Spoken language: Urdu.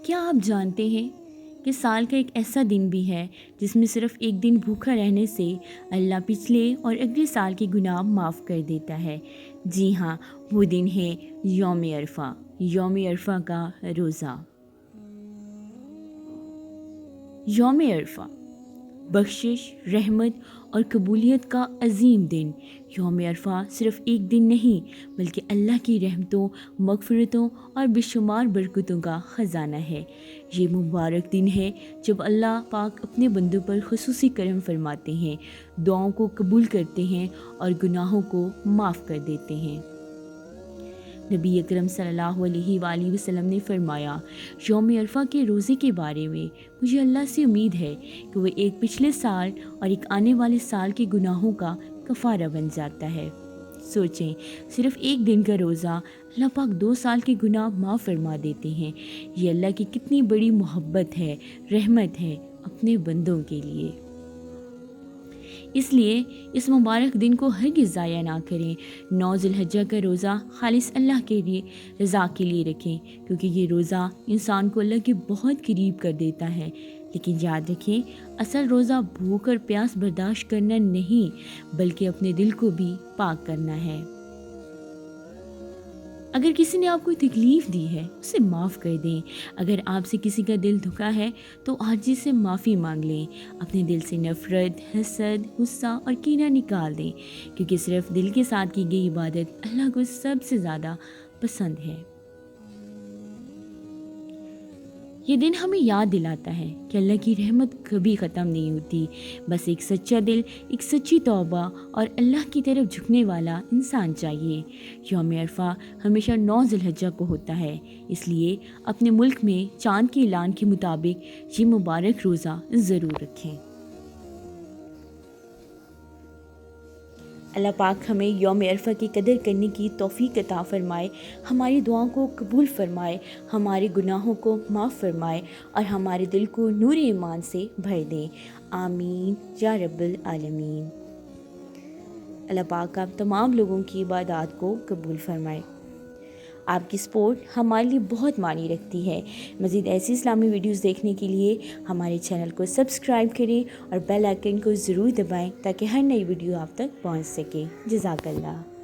کیا آپ جانتے ہیں کہ سال کا ایک ایسا دن بھی ہے جس میں صرف ایک دن بھوکا رہنے سے اللہ پچھلے اور اگلے سال کے گناہ معاف کر دیتا ہے؟ جی ہاں، وہ دن ہے یوم عرفہ، یوم عرفہ کا روزہ۔ یوم عرفہ بخشش، رحمت اور قبولیت کا عظیم دن۔ یوم عرفہ صرف ایک دن نہیں بلکہ اللہ کی رحمتوں، مغفرتوں اور بے شمار برکتوں کا خزانہ ہے۔ یہ مبارک دن ہے جب اللہ پاک اپنے بندوں پر خصوصی کرم فرماتے ہیں، دعاؤں کو قبول کرتے ہیں اور گناہوں کو معاف کر دیتے ہیں۔ نبی اکرم صلی اللہ علیہ وآلہ وسلم نے فرمایا، یوم عرفہ کے روزے کے بارے میں مجھے اللہ سے امید ہے کہ وہ ایک پچھلے سال اور ایک آنے والے سال کے گناہوں کا کفارہ بن جاتا ہے۔ سوچیں، صرف ایک دن کا روزہ اللہ پاک 2 سال کے گناہ معاف فرما دیتے ہیں۔ یہ اللہ کی کتنی بڑی محبت ہے، رحمت ہے اپنے بندوں کے لیے۔ اس لیے اس مبارک دن کو ہرگز ضائع نہ کریں۔ 9 ذی الحجہ کا روزہ خالص اللہ کے لیے، رضا کے لیے رکھیں، کیونکہ یہ روزہ انسان کو اللہ کے بہت قریب کر دیتا ہے۔ لیکن یاد رکھیں، اصل روزہ بھوک اور پیاس برداشت کرنا نہیں بلکہ اپنے دل کو بھی پاک کرنا ہے۔ اگر کسی نے آپ کو تکلیف دی ہے اسے معاف کر دیں۔ اگر آپ سے کسی کا دل دکھا ہے تو عاجزی سے معافی مانگ لیں۔ اپنے دل سے نفرت، حسد، غصہ اور کینہ نکال دیں، کیونکہ صرف دل کے ساتھ کی گئی عبادت اللہ کو سب سے زیادہ پسند ہے۔ یہ دن ہمیں یاد دلاتا ہے کہ اللہ کی رحمت کبھی ختم نہیں ہوتی، بس ایک سچا دل، ایک سچی توبہ اور اللہ کی طرف جھکنے والا انسان چاہیے۔ یوم عرفہ ہمیشہ 9 ذی الحجہ کو ہوتا ہے، اس لیے اپنے ملک میں چاند کے اعلان کے مطابق یہ مبارک روزہ ضرور رکھیں۔ اللہ پاک ہمیں یوم عرفہ کی قدر کرنے کی توفیق عطا فرمائے، ہماری دعاؤں کو قبول فرمائے، ہمارے گناہوں کو معاف فرمائے اور ہمارے دل کو نور ایمان سے بھر دے۔ آمین یا رب العالمین۔ اللہ پاک آپ تمام لوگوں کی عبادات کو قبول فرمائے۔ آپ کی سپورٹ ہمارے لیے بہت معنی رکھتی ہے۔ مزید ایسی اسلامی ویڈیوز دیکھنے کے لیے ہمارے چینل کو سبسکرائب کریں اور بیل آئیکن کو ضرور دبائیں تاکہ ہر نئی ویڈیو آپ تک پہنچ سکے۔ جزاک اللہ۔